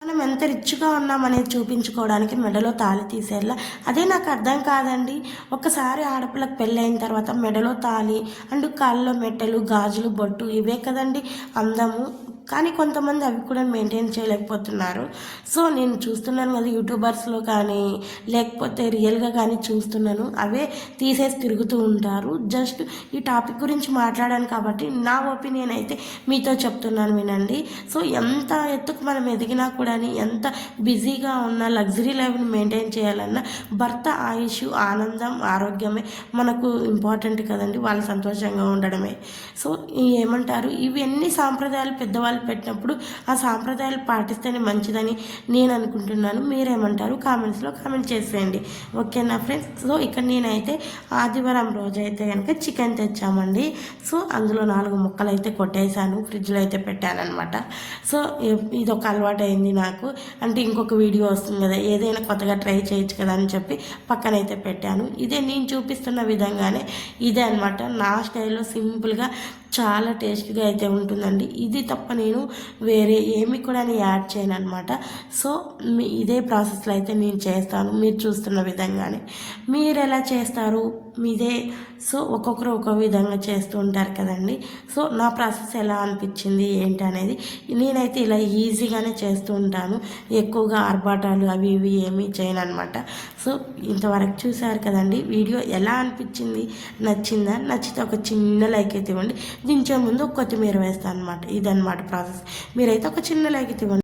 మనం ఎంత రిచ్‌గా ఉన్నామనేది చూపించుకోవడానికి మెడలో తాళి తీసేయాల. అదే నాకు అర్థం కాదండి. ఒక్కసారి ఆడపిల్లకి పెళ్ళైన తర్వాత మెడలో తాళి అండ్ కాళ్ళలో మెట్టెలు, గాజులు, బొట్టు ఇవే కదండీ అందము. కానీ కొంతమంది అవి కూడా మెయింటైన్ చేయలేకపోతున్నారు. సో నేను చూస్తున్నాను కదా యూట్యూబర్స్‌లో కానీ, లేకపోతే రియల్‌గా కానీ చూస్తున్నాను. అవే తీసేసి తిరుగుతూ ఉంటారు. జస్ట్ ఈ టాపిక్ గురించి మాట్లాడాను కాబట్టి నా ఒపీనియన్ అయితే మీతో చెప్తున్నాను వినండి. సో ఎంత ఎత్తుకు మనం ఎదిగినా కూడాని, ఎంత బిజీగా ఉన్నా, లగ్జరీ లైఫ్‌ని మెయింటైన్ చేయాలన్నా భర్త ఆయుష్, ఆనందం, ఆరోగ్యమే మనకు ఇంపార్టెంట్ కదండీ. వాళ్ళు సంతోషంగా ఉండడమే. సో ఏమంటారు, ఇవన్నీ సాంప్రదాయాలు పెద్దవాళ్ళు పెట్టినప్పుడు ఆ సాంప్రదాయాలు పాటిస్తేనే మంచిదని నేను అనుకుంటున్నాను. మీరేమంటారు కామెంట్స్లో కామెంట్ చేసేయండి. ఓకేనా ఫ్రెండ్స్. సో ఇక్కడ నేనైతే ఆదివారం రోజైతే కనుక చికెన్ తెచ్చామండి. సో అందులో 4 ముక్కలు అయితే కొట్టేశాను, ఫ్రిడ్జ్లో అయితే పెట్టానమాట. సో ఇది ఒక అలవాటు అయింది నాకు. అంటే ఇంకొక వీడియో వస్తుంది కదా, ఏదైనా కొత్తగా ట్రై చేయొచ్చు కదా అని చెప్పి పక్కనైతే పెట్టాను. ఇదే నేను చూపిస్తున్న విధంగానే ఇదే అనమాట. నా స్టైల్లో సింపుల్గా చాలా టేస్ట్గా అయితే ఉంటుందండి. ఇది తప్ప నేను వేరే ఏమి కూడా యాడ్ చేయను అనమాట. సో ఇదే ప్రాసెస్లో అయితే నేను చేస్తాను, మీరు చూస్తున్న విధంగానే. మీరు ఎలా చేస్తారు మీదే. సో ఒక్కొక్కరు ఒక్కో విధంగా చేస్తూ ఉంటారు కదండి. సో నా ప్రాసెస్ ఎలా అనిపించింది ఏంటి అనేది నేనైతే ఇలా ఈజీగానే చేస్తూ ఉంటాను. ఎక్కువగా ఆర్భాటాలు అవి ఇవి ఏమీ చేయను అనమాట. సో ఇంతవరకు చూసారు కదండి. వీడియో ఎలా అనిపించింది, నచ్చిందా? నచ్చితే ఒక చిన్న లైక్ అయితే ఇవ్వండి. దించే ముందు కొత్తిమీర వేస్తాను అనమాట. ఇదన్నమాట ప్రాసెస్. మీరైతే ఒక చిన్న లైక్ అయితే ఇవ్వండి.